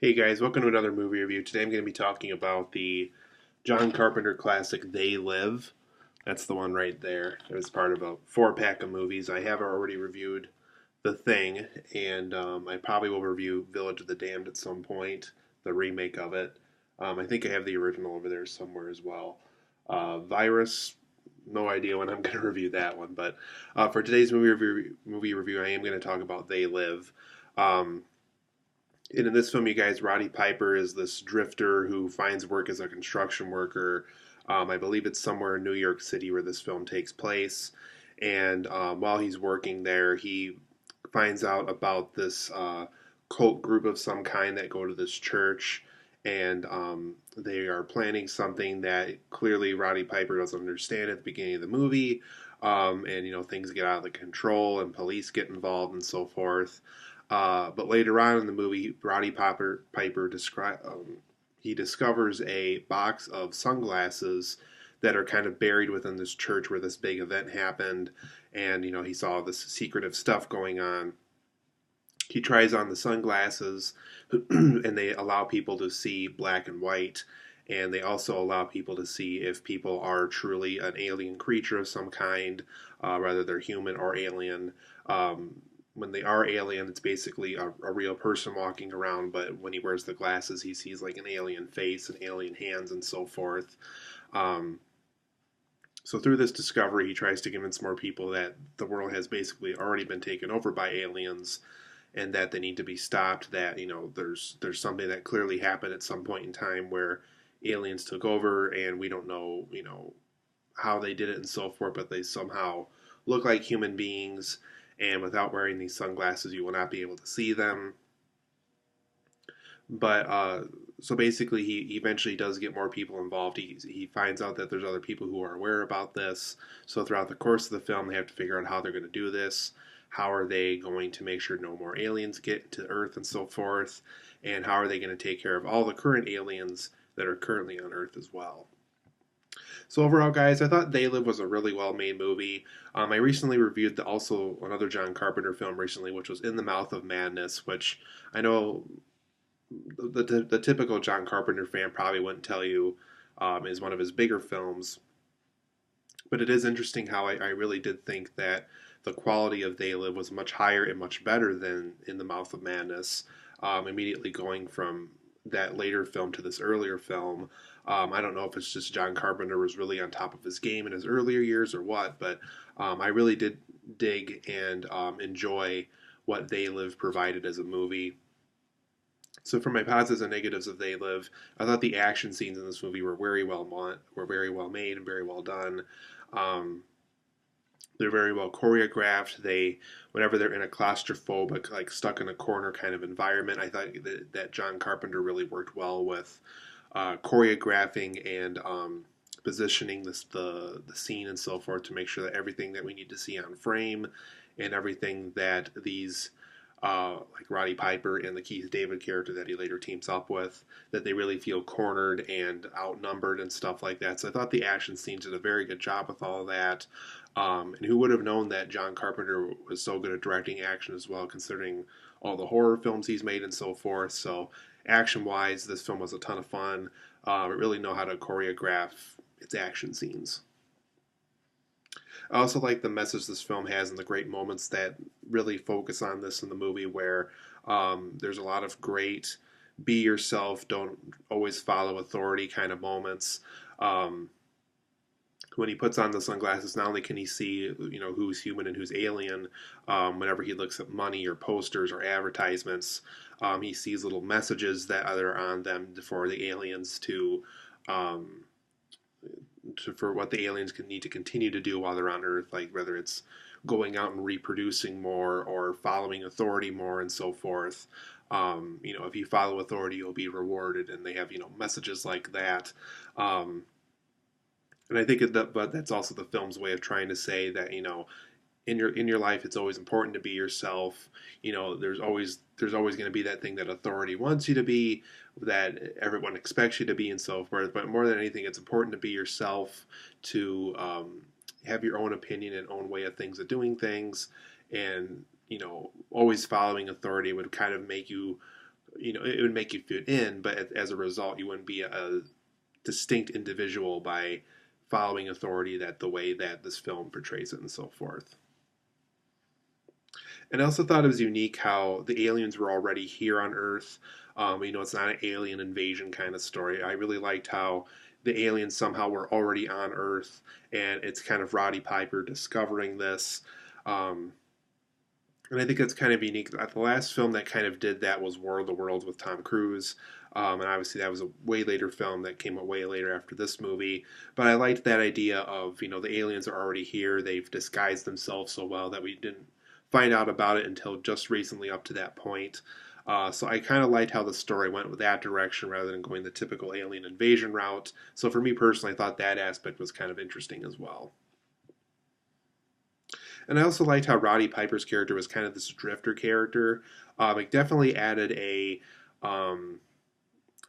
Hey guys, welcome to another movie review. Today I'm going to be talking about the John Carpenter classic They Live. That's the one right there. It was part of a four-pack of movies. I have already reviewed The Thing, and I probably will review Village of the Damned at some point, the remake of it. I think I have the original over there somewhere as well. Virus, no idea when I'm going to review that one, but for today's movie review, I am going to talk about They Live. Um, and in this film, you guys, Roddy Piper is this drifter who finds work as a construction worker. I believe it's somewhere in New York City where this film takes place. And while he's working there, he finds out about this cult group of some kind that go to this church. And they are planning something that clearly Roddy Piper doesn't understand at the beginning of the movie. Things get out of control and police get involved and so forth. But later on in the movie, he discovers a box of sunglasses that are kind of buried within this church where this big event happened, and he saw this secretive stuff going on. He tries on the sunglasses, and they allow people to see black and white, and they also allow people to see if people are truly an alien creature of some kind, whether they're human or alien. When they are alien, it's basically a real person walking around, but when he wears the glasses, he sees like an alien face and alien hands and so forth. Um, so through this discovery, he tries to convince more people that the world has basically already been taken over by aliens, and that they need to be stopped. That there's something that clearly happened at some point in time where aliens took over, and we don't know how they did it and so forth, but they somehow look like human beings, and without wearing these sunglasses, you will not be able to see them. But so basically, he eventually does get more people involved. He finds out that there's other people who are aware about this. So throughout the course of the film, they have to figure out how they're going to do this. How are they going to make sure no more aliens get to Earth and so forth? And how are they going to take care of all the current aliens that are currently on Earth as well? So overall, guys, I thought They Live was a really well-made movie. I recently reviewed also another John Carpenter film recently, which was In the Mouth of Madness, which I know the typical John Carpenter fan probably wouldn't tell you is one of his bigger films. But it is interesting how I really did think that the quality of They Live was much higher and much better than In the Mouth of Madness. Immediately going from that later film to this earlier film. I don't know if it's just John Carpenter was really on top of his game in his earlier years or what, but I really did dig and enjoy what They Live provided as a movie. So for my positives and negatives of They Live, I thought the action scenes in this movie were very well made and very well done. Um, they're very well choreographed. Whenever they're in a claustrophobic, like stuck in a corner kind of environment, I thought that John Carpenter really worked well with choreographing and positioning the scene and so forth to make sure that everything that we need to see on frame and everything that these like Roddy Piper and the Keith David character that he later teams up with, that they really feel cornered and outnumbered and stuff like that. So I thought the action scenes did a very good job with all of that. And who would have known that John Carpenter was so good at directing action as well, considering all the horror films he's made and so forth. So action wise, this film was a ton of fun. It really know how to choreograph its action scenes. I also like the message this film has and the great moments that really focus on this in the movie, where there's a lot of great be yourself, don't always follow authority kind of moments. Um, when he puts on the sunglasses, not only can he see who's human and who's alien. Whenever he looks at money or posters or advertisements, he sees little messages that are on them for the aliens um, for what the aliens can need to continue to do while they're on Earth, like whether it's going out and reproducing more or following authority more and so forth. If you follow authority, you'll be rewarded, and they have messages like that. And I think but that's also the film's way of trying to say that in your life, it's always important to be yourself. There's always going to be that thing that authority wants you to be, that everyone expects you to be, and so forth. But more than anything, it's important to be yourself, to have your own opinion and own way of things of doing things, and always following authority would kind of make you it would make you fit in, but as a result, you wouldn't be a distinct individual by following authority that the way that this film portrays it and so forth. And I also thought it was unique how the aliens were already here on Earth. It's not an alien invasion kind of story. I really liked how the aliens somehow were already on Earth, and it's kind of Roddy Piper discovering this. Um, and I think that's kind of unique. The last film that kind of did that was War of the Worlds with Tom Cruise. And obviously, that was a way later film that came out way later after this movie. But I liked that idea of, the aliens are already here. They've disguised themselves so well that we didn't find out about it until just recently up to that point. So I kind of liked how the story went with that direction rather than going the typical alien invasion route. So for me personally, I thought that aspect was kind of interesting as well. And I also liked how Roddy Piper's character was kind of this drifter character. It definitely added a.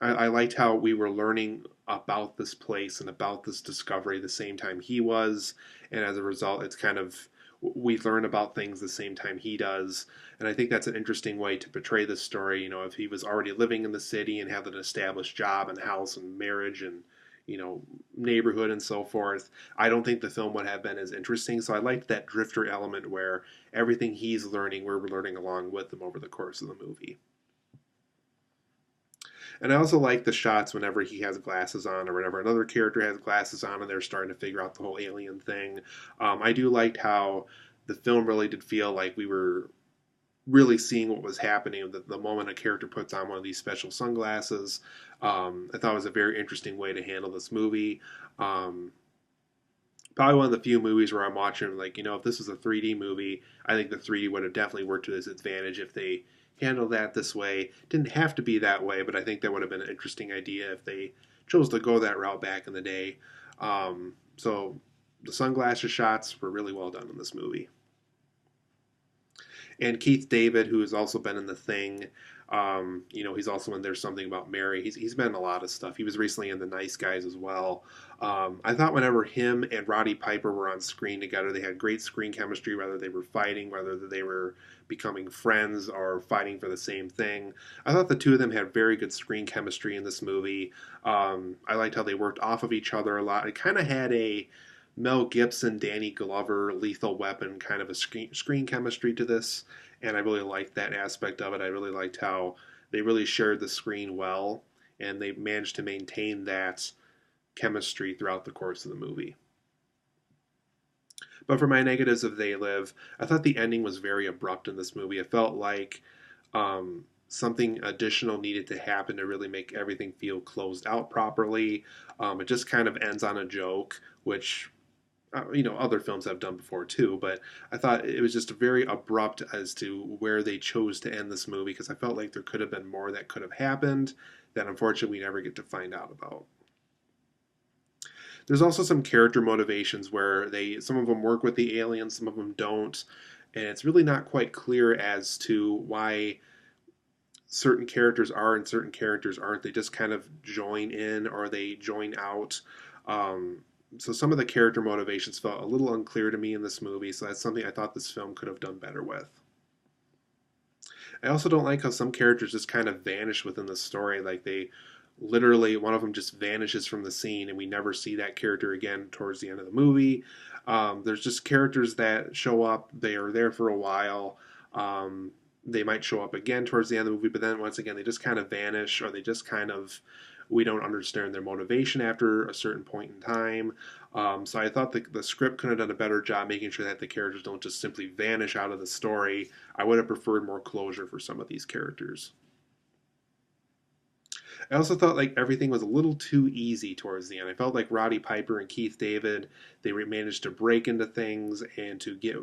I liked how we were learning about this place and about this discovery the same time he was, and as a result, it's kind of we learn about things the same time he does. And I think that's an interesting way to portray this story. If he was already living in the city and had an established job and house and marriage and neighborhood and so forth, I don't think the film would have been as interesting. So I liked that drifter element where everything he's learning, we're learning along with him over the course of the movie. And I also like the shots whenever he has glasses on or whenever another character has glasses on and they're starting to figure out the whole alien thing. I do like how the film really did feel like we were really seeing what was happening the moment a character puts on one of these special sunglasses. I thought it was a very interesting way to handle this movie. Probably one of the few movies where I'm watching, like, if this was a 3D movie, I think the 3D would have definitely worked to its advantage if they handled that this way. Didn't have to be that way, but I think that would have been an interesting idea if they chose to go that route back in the day. So the sunglasses shots were really well done in this movie. And Keith David, who has also been in The Thing, he's also in There's Something About Mary. He's been in a lot of stuff. He was recently in The Nice Guys as well. I thought whenever him and Roddy Piper were on screen together, they had great screen chemistry, whether they were fighting, whether they were becoming friends or fighting for the same thing. I thought the two of them had very good screen chemistry in this movie. I liked how they worked off of each other a lot. It kind of had a Mel Gibson, Danny Glover, Lethal Weapon kind of a screen chemistry to this, and I really liked that aspect of it. I really liked how they really shared the screen well, and they managed to maintain that chemistry throughout the course of the movie. But for my negatives of They Live, I thought the ending was very abrupt in this movie. It felt like something additional needed to happen to really make everything feel closed out properly. It just kind of ends on a joke, which other films have done before too, but I thought it was just very abrupt as to where they chose to end this movie because I felt like there could have been more that could have happened that unfortunately we never get to find out about. There's also some character motivations where some of them work with the aliens, some of them don't, and it's really not quite clear as to why certain characters are and certain characters aren't. They just kind of join in or they join out. So some of the character motivations felt a little unclear to me in this movie, so that's something I thought this film could have done better with. I also don't like how some characters just kind of vanish within the story. Like they literally, one of them just vanishes from the scene and we never see that character again towards the end of the movie. There's just characters that show up, they are there for a while. They might show up again towards the end of the movie, but then once again, they just kind of vanish or they just kind of we don't understand their motivation after a certain point in time. So I thought the script could have done a better job making sure that the characters don't just simply vanish out of the story. I would have preferred more closure for some of these characters. I also thought like everything was a little too easy towards the end. I felt like Roddy Piper and Keith David, they managed to break into things and to get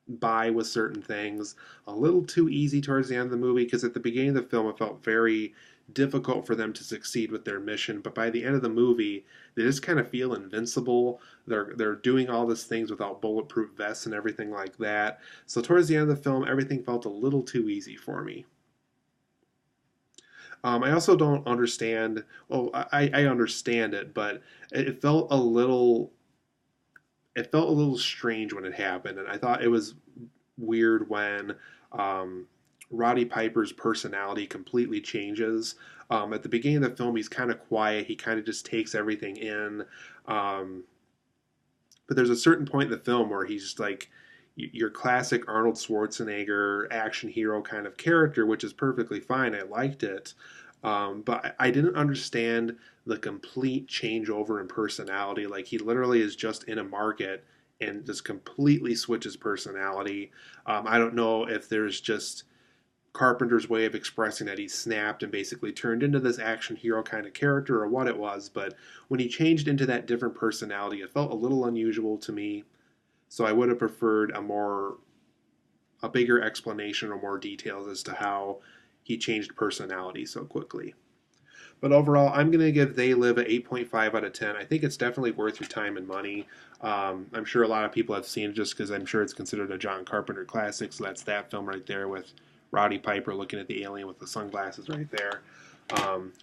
by with certain things a little too easy towards the end of the movie because at the beginning of the film it felt very difficult for them to succeed with their mission, but by the end of the movie they just kind of feel invincible. They're doing all these things without bulletproof vests and everything like that. So towards the end of the film everything felt a little too easy for me. I also don't understand. Well, I understand it, but it felt a little. It felt a little strange when it happened, and I thought it was weird when Roddy Piper's personality completely changes. At the beginning of the film, he's kind of quiet. He kind of just takes everything in. Um, but there's a certain point in the film where he's just like your classic Arnold Schwarzenegger action hero kind of character, which is perfectly fine. I liked it. But I didn't understand the complete changeover in personality. Like he literally is just in a market and just completely switches personality. I don't know if there's just Carpenter's way of expressing that he snapped and basically turned into this action hero kind of character or what it was, but when he changed into that different personality, it felt a little unusual to me. So I would have preferred a bigger explanation or more details as to how he changed personality so quickly. But overall, I'm going to give They Live an 8.5 out of 10. I think it's definitely worth your time and money. I'm sure a lot of people have seen it just because I'm sure it's considered a John Carpenter classic. So that's that film right there with Roddy Piper looking at the alien with the sunglasses right there.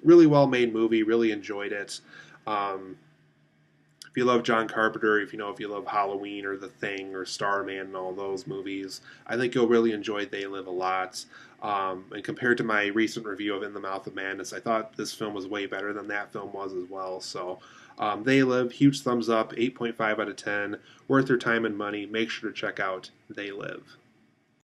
Really well made movie. Really enjoyed it. Um, if you love John Carpenter, if you love Halloween or The Thing or Starman and all those movies, I think you'll really enjoy They Live a lot. And compared to my recent review of In the Mouth of Madness, I thought this film was way better than that film was as well. So, They Live, huge thumbs up, 8.5 out of 10, worth your time and money. Make sure to check out They Live.